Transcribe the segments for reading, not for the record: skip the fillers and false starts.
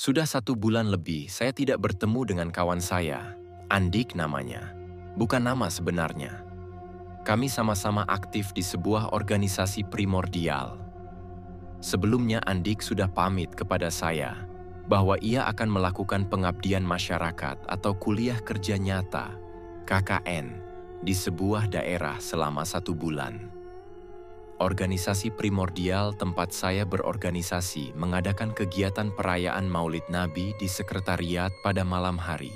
Sudah 1 bulan lebih saya tidak bertemu dengan kawan saya. Andik namanya. Bukan nama sebenarnya. Kami sama-sama aktif di sebuah organisasi primordial. Sebelumnya Andik sudah pamit kepada saya bahwa ia akan melakukan pengabdian masyarakat atau kuliah kerja nyata, KKN, di sebuah daerah selama 1 bulan. Organisasi primordial tempat saya berorganisasi mengadakan kegiatan perayaan Maulid Nabi di sekretariat pada malam hari.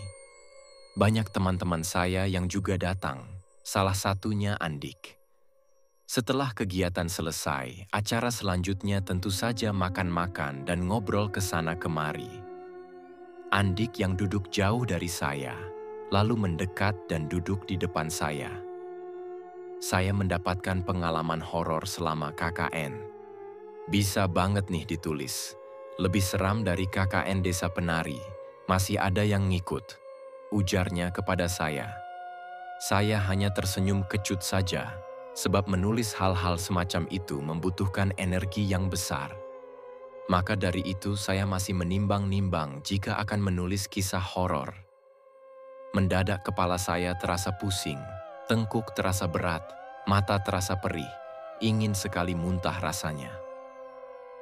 Banyak teman-teman saya yang juga datang, salah satunya Andik. Setelah kegiatan selesai, acara selanjutnya tentu saja makan-makan dan ngobrol ke sana kemari. Andik yang duduk jauh dari saya, lalu mendekat dan duduk di depan saya. Saya mendapatkan pengalaman horor selama KKN. Bisa banget nih ditulis. Lebih seram dari KKN Desa Penari. Masih ada yang ngikut. Ujarnya kepada saya. Saya hanya tersenyum kecut saja, sebab menulis hal-hal semacam itu membutuhkan energi yang besar. Maka dari itu saya masih menimbang-nimbang jika akan menulis kisah horor. Mendadak kepala saya terasa pusing. Tengkuk terasa berat, mata terasa perih, ingin sekali muntah rasanya.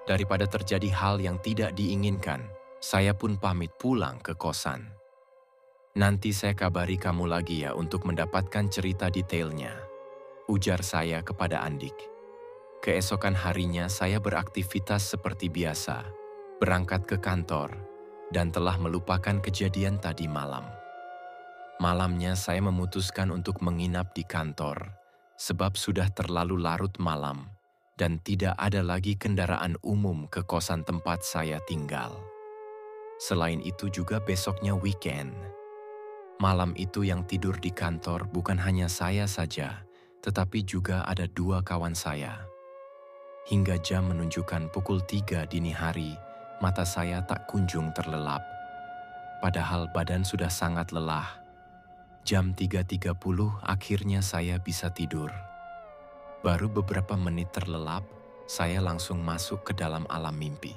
Daripada terjadi hal yang tidak diinginkan, saya pun pamit pulang ke kosan. Nanti saya kabari kamu lagi ya untuk mendapatkan cerita detailnya, ujar saya kepada Andik. Keesokan harinya saya beraktivitas seperti biasa, berangkat ke kantor, dan telah melupakan kejadian tadi malam. Malamnya saya memutuskan untuk menginap di kantor, sebab sudah terlalu larut malam dan tidak ada lagi kendaraan umum ke kosan tempat saya tinggal. Selain itu juga besoknya weekend. Malam itu yang tidur di kantor bukan hanya saya saja, tetapi juga ada 2 kawan saya. Hingga jam menunjukkan pukul 3 dini hari, mata saya tak kunjung terlelap. Padahal badan sudah sangat lelah. Jam 3.30 akhirnya saya bisa tidur. Baru beberapa menit terlelap, saya langsung masuk ke dalam alam mimpi.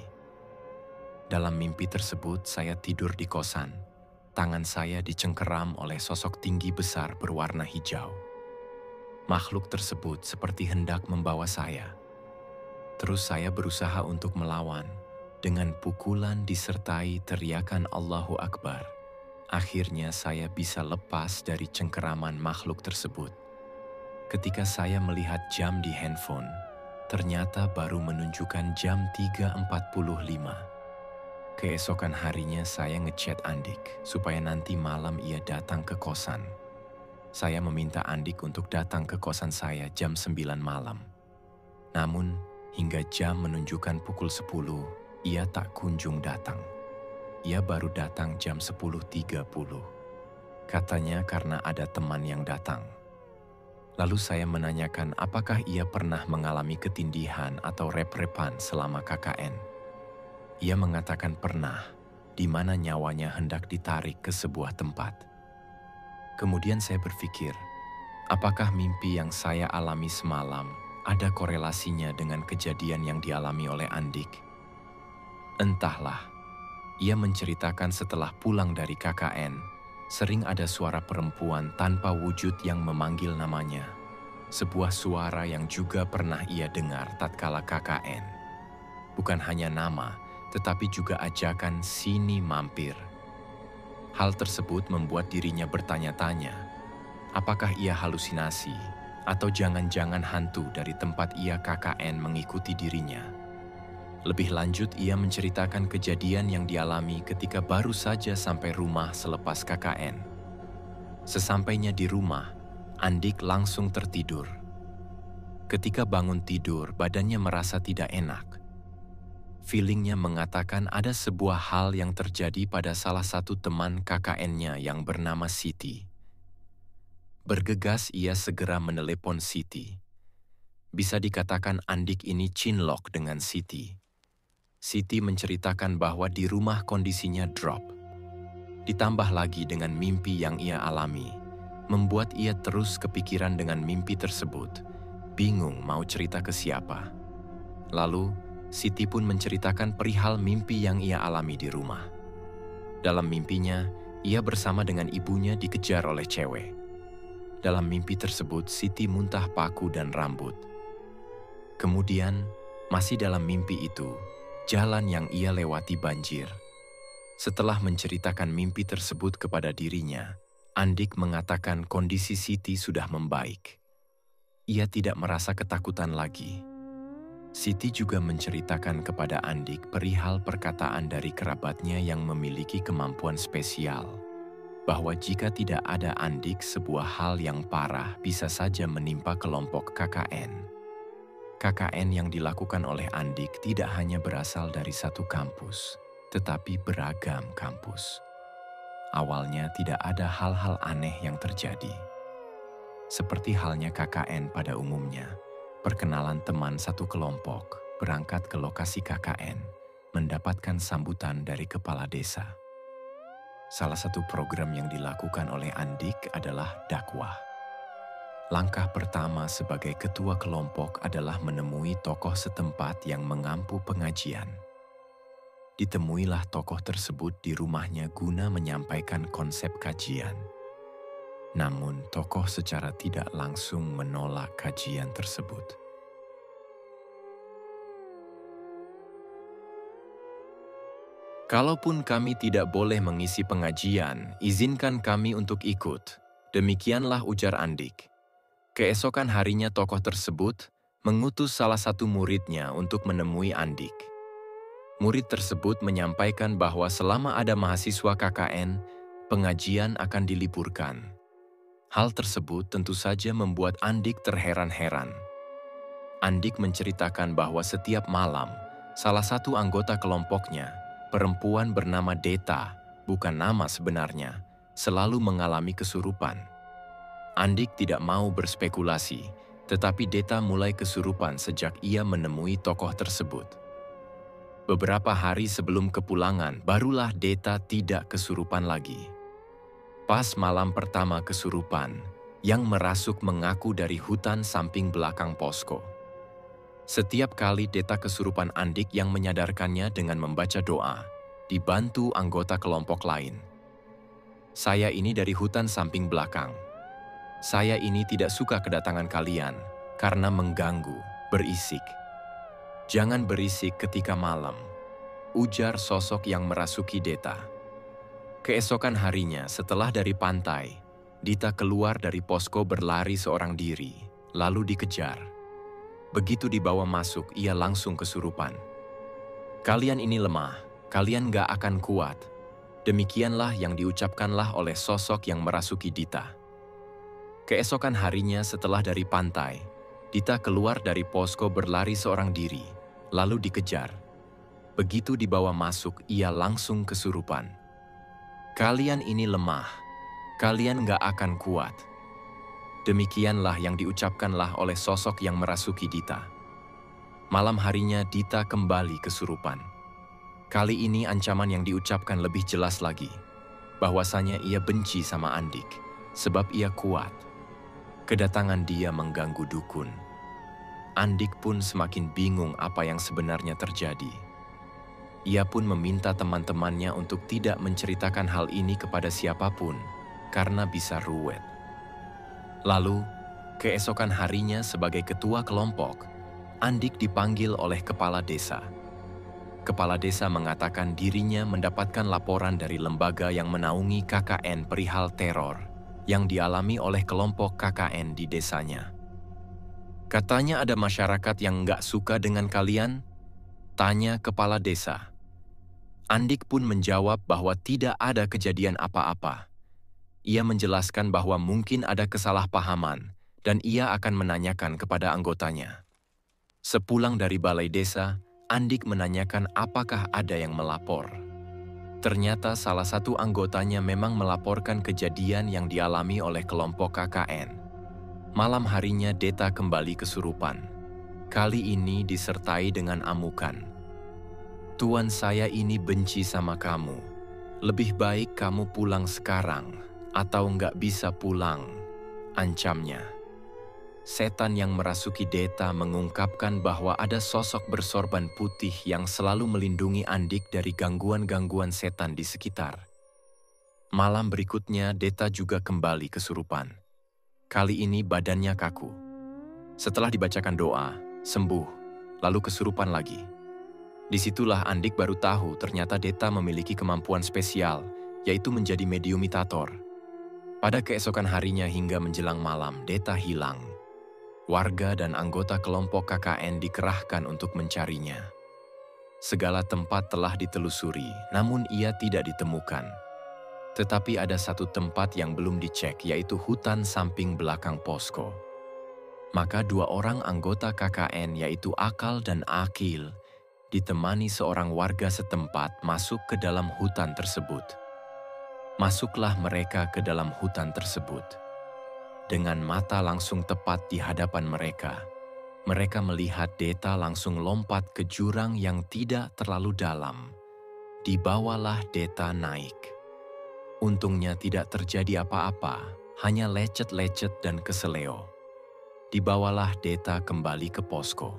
Dalam mimpi tersebut saya tidur di kosan. Tangan saya dicengkeram oleh sosok tinggi besar berwarna hijau. Makhluk tersebut seperti hendak membawa saya. Terus saya berusaha untuk melawan dengan pukulan disertai teriakan Allahu Akbar. Akhirnya saya bisa lepas dari cengkeraman makhluk tersebut. Ketika saya melihat jam di handphone, ternyata baru menunjukkan jam 3.45. Keesokan harinya saya ngechat Andik supaya nanti malam ia datang ke kosan. Saya meminta Andik untuk datang ke kosan saya jam 9 malam. Namun, hingga jam menunjukkan pukul 10, ia tak kunjung datang. Ia baru datang jam 10.30. Katanya karena ada teman yang datang. Lalu saya menanyakan apakah ia pernah mengalami ketindihan atau rep-repan selama KKN. Ia mengatakan pernah, di mana nyawanya hendak ditarik ke sebuah tempat. Kemudian saya berpikir, apakah mimpi yang saya alami semalam ada korelasinya dengan kejadian yang dialami oleh Andik? Entahlah. Ia menceritakan setelah pulang dari KKN, sering ada suara perempuan tanpa wujud yang memanggil namanya. Sebuah suara yang juga pernah ia dengar tatkala KKN. Bukan hanya nama, tetapi juga ajakan sini mampir. Hal tersebut membuat dirinya bertanya-tanya, apakah ia halusinasi atau jangan-jangan hantu dari tempat ia KKN mengikuti dirinya. Lebih lanjut, ia menceritakan kejadian yang dialami ketika baru saja sampai rumah selepas KKN. Sesampainya di rumah, Andik langsung tertidur. Ketika bangun tidur, badannya merasa tidak enak. Feelingnya mengatakan ada sebuah hal yang terjadi pada salah satu teman KKN-nya yang bernama Siti. Bergegas ia segera menelepon Siti. Bisa dikatakan Andik ini cinlok dengan Siti. Siti menceritakan bahwa di rumah kondisinya drop. Ditambah lagi dengan mimpi yang ia alami, membuat ia terus kepikiran dengan mimpi tersebut, bingung mau cerita ke siapa. Lalu, Siti pun menceritakan perihal mimpi yang ia alami di rumah. Dalam mimpinya, ia bersama dengan ibunya dikejar oleh cewek. Dalam mimpi tersebut, Siti muntah paku dan rambut. Kemudian, masih dalam mimpi itu, jalan yang ia lewati banjir. Setelah menceritakan mimpi tersebut kepada dirinya, Andik mengatakan kondisi Siti sudah membaik. Ia tidak merasa ketakutan lagi. Siti juga menceritakan kepada Andik perihal perkataan dari kerabatnya yang memiliki kemampuan spesial, bahwa jika tidak ada Andik, sebuah hal yang parah bisa saja menimpa kelompok KKN. KKN yang dilakukan oleh Andik tidak hanya berasal dari satu kampus, tetapi beragam kampus. Awalnya tidak ada hal-hal aneh yang terjadi. Seperti halnya KKN pada umumnya, perkenalan teman satu kelompok berangkat ke lokasi KKN, mendapatkan sambutan dari kepala desa. Salah satu program yang dilakukan oleh Andik adalah dakwah. Langkah pertama sebagai ketua kelompok adalah menemui tokoh setempat yang mengampu pengajian. Ditemuilah tokoh tersebut di rumahnya guna menyampaikan konsep kajian. Namun, tokoh secara tidak langsung menolak kajian tersebut. Kalaupun kami tidak boleh mengisi pengajian, izinkan kami untuk ikut. Demikianlah ujar Andik. Keesokan harinya tokoh tersebut mengutus salah satu muridnya untuk menemui Andik. Murid tersebut menyampaikan bahwa selama ada mahasiswa KKN, pengajian akan diliburkan. Hal tersebut tentu saja membuat Andik terheran-heran. Andik menceritakan bahwa setiap malam, salah satu anggota kelompoknya, perempuan bernama Deta, bukan nama sebenarnya, selalu mengalami kesurupan. Andik tidak mau berspekulasi, tetapi Deta mulai kesurupan sejak ia menemui tokoh tersebut. Beberapa hari sebelum kepulangan, barulah Deta tidak kesurupan lagi. Pas malam pertama kesurupan, yang merasuk mengaku dari hutan samping belakang posko. Setiap kali Deta kesurupan, Andik yang menyadarkannya dengan membaca doa, dibantu anggota kelompok lain. Saya ini dari hutan samping belakang. Saya ini tidak suka kedatangan kalian karena mengganggu, berisik. Jangan berisik ketika malam, ujar sosok yang merasuki Deta. Keesokan harinya setelah dari pantai, Dita keluar dari posko berlari seorang diri, lalu dikejar. Begitu dibawa masuk, ia langsung kesurupan. Kalian ini lemah, kalian gak akan kuat. Demikianlah yang diucapkanlah oleh sosok yang merasuki Dita. Keesokan harinya setelah dari pantai, Dita keluar dari posko berlari seorang diri, lalu dikejar. Begitu dibawa masuk, ia langsung kesurupan. Kalian ini lemah, kalian gak akan kuat. Demikianlah yang diucapkanlah oleh sosok yang merasuki Dita. Malam harinya Dita kembali kesurupan. Kali ini ancaman yang diucapkan lebih jelas lagi, bahwasanya ia benci sama Andik, sebab ia kuat. Kedatangan dia mengganggu dukun. Andik pun semakin bingung apa yang sebenarnya terjadi. Ia pun meminta teman-temannya untuk tidak menceritakan hal ini kepada siapapun, karena bisa ruwet. Lalu, keesokan harinya sebagai ketua kelompok, Andik dipanggil oleh kepala desa. Kepala desa mengatakan dirinya mendapatkan laporan dari lembaga yang menaungi KKN perihal teror yang dialami oleh kelompok KKN di desanya. Katanya ada masyarakat yang nggak suka dengan kalian? Tanya kepala desa. Andik pun menjawab bahwa tidak ada kejadian apa-apa. Ia menjelaskan bahwa mungkin ada kesalahpahaman dan ia akan menanyakan kepada anggotanya. Sepulang dari balai desa, Andik menanyakan apakah ada yang melapor. Ternyata salah satu anggotanya memang melaporkan kejadian yang dialami oleh kelompok KKN. Malam harinya Deta kembali kesurupan. Kali ini disertai dengan amukan. Tuan saya ini benci sama kamu. Lebih baik kamu pulang sekarang, atau nggak bisa pulang, ancamnya. Setan yang merasuki Deta mengungkapkan bahwa ada sosok bersorban putih yang selalu melindungi Andik dari gangguan-gangguan setan di sekitar. Malam berikutnya, Deta juga kembali kesurupan. Kali ini badannya kaku. Setelah dibacakan doa, sembuh, lalu kesurupan lagi. Disitulah Andik baru tahu ternyata Deta memiliki kemampuan spesial, yaitu menjadi mediumitator. Pada keesokan harinya hingga menjelang malam, Deta hilang. Warga dan anggota kelompok KKN dikerahkan untuk mencarinya. Segala tempat telah ditelusuri, namun ia tidak ditemukan. Tetapi ada satu tempat yang belum dicek, yaitu hutan samping belakang posko. Maka 2 orang anggota KKN, yaitu Akal dan Akil, ditemani seorang warga setempat masuk ke dalam hutan tersebut. Masuklah mereka ke dalam hutan tersebut. Dengan mata langsung tepat di hadapan mereka, mereka melihat Deta langsung lompat ke jurang yang tidak terlalu dalam. Dibawalah Deta naik. Untungnya tidak terjadi apa-apa, hanya lecet-lecet dan keseleo. Dibawalah Deta kembali ke posko.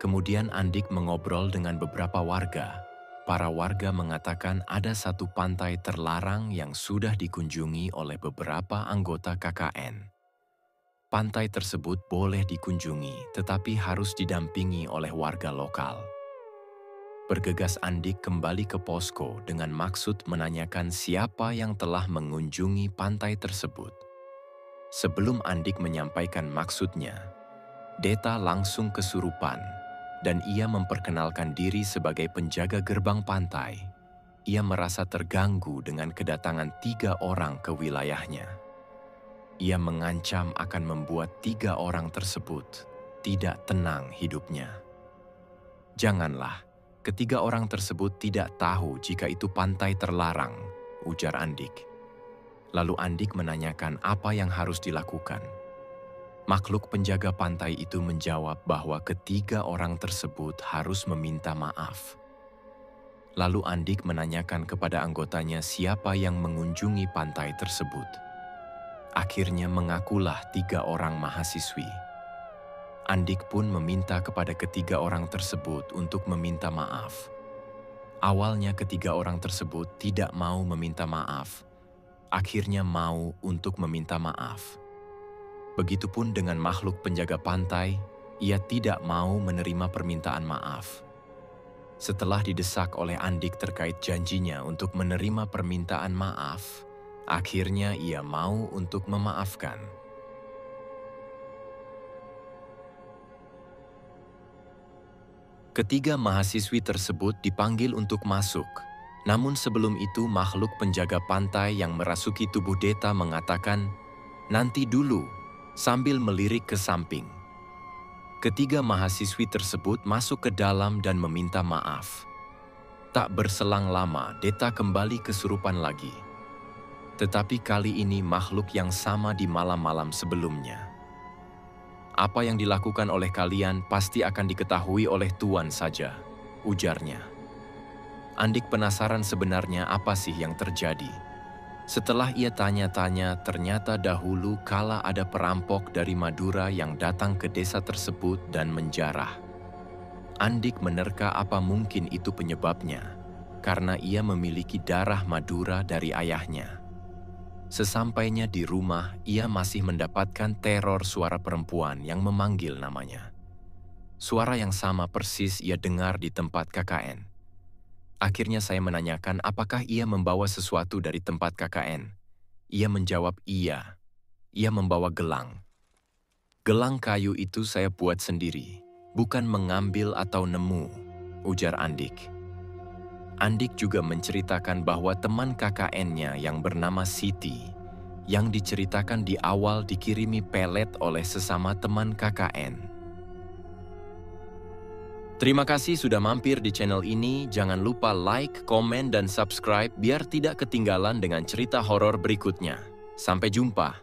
Kemudian Andik mengobrol dengan beberapa warga. Para warga mengatakan ada satu pantai terlarang yang sudah dikunjungi oleh beberapa anggota KKN. Pantai tersebut boleh dikunjungi, tetapi harus didampingi oleh warga lokal. Bergegas Andik kembali ke posko dengan maksud menanyakan siapa yang telah mengunjungi pantai tersebut. Sebelum Andik menyampaikan maksudnya, Deta langsung kesurupan dan ia memperkenalkan diri sebagai penjaga gerbang pantai. Ia merasa terganggu dengan kedatangan 3 orang ke wilayahnya. Ia mengancam akan membuat 3 orang tersebut tidak tenang hidupnya. Janganlah. Ketiga orang tersebut tidak tahu jika itu pantai terlarang, ujar Andik. Lalu Andik menanyakan apa yang harus dilakukan. Makhluk penjaga pantai itu menjawab bahwa ketiga orang tersebut harus meminta maaf. Lalu Andik menanyakan kepada anggotanya siapa yang mengunjungi pantai tersebut. Akhirnya mengakulah 3 orang mahasiswi. Andik pun meminta kepada ketiga orang tersebut untuk meminta maaf. Awalnya ketiga orang tersebut tidak mau meminta maaf. Akhirnya mau untuk meminta maaf. Begitupun dengan makhluk penjaga pantai, ia tidak mau menerima permintaan maaf. Setelah didesak oleh Andik terkait janjinya untuk menerima permintaan maaf, akhirnya ia mau untuk memaafkan. Ketiga mahasiswi tersebut dipanggil untuk masuk. Namun sebelum itu makhluk penjaga pantai yang merasuki tubuh Deta mengatakan, "Nanti dulu," sambil melirik ke samping. Ketiga mahasiswi tersebut masuk ke dalam dan meminta maaf. Tak berselang lama, Deta kembali kesurupan lagi. Tetapi kali ini makhluk yang sama di malam-malam sebelumnya. "Apa yang dilakukan oleh kalian pasti akan diketahui oleh Tuan saja," ujarnya. Andik penasaran sebenarnya apa sih yang terjadi. Setelah ia tanya-tanya, ternyata dahulu kala ada perampok dari Madura yang datang ke desa tersebut dan menjarah. Andik menerka apa mungkin itu penyebabnya, karena ia memiliki darah Madura dari ayahnya. Sesampainya di rumah, ia masih mendapatkan teror suara perempuan yang memanggil namanya. Suara yang sama persis ia dengar di tempat KKN. Akhirnya saya menanyakan apakah ia membawa sesuatu dari tempat KKN. Ia menjawab iya. Ia membawa gelang. "Gelang kayu itu saya buat sendiri, bukan mengambil atau nemu," ujar Andik. Andik juga menceritakan bahwa teman KKN-nya yang bernama Siti, yang diceritakan di awal dikirimi pelet oleh sesama teman KKN. Terima kasih sudah mampir di channel ini. Jangan lupa like, komen, dan subscribe biar tidak ketinggalan dengan cerita horor berikutnya. Sampai jumpa.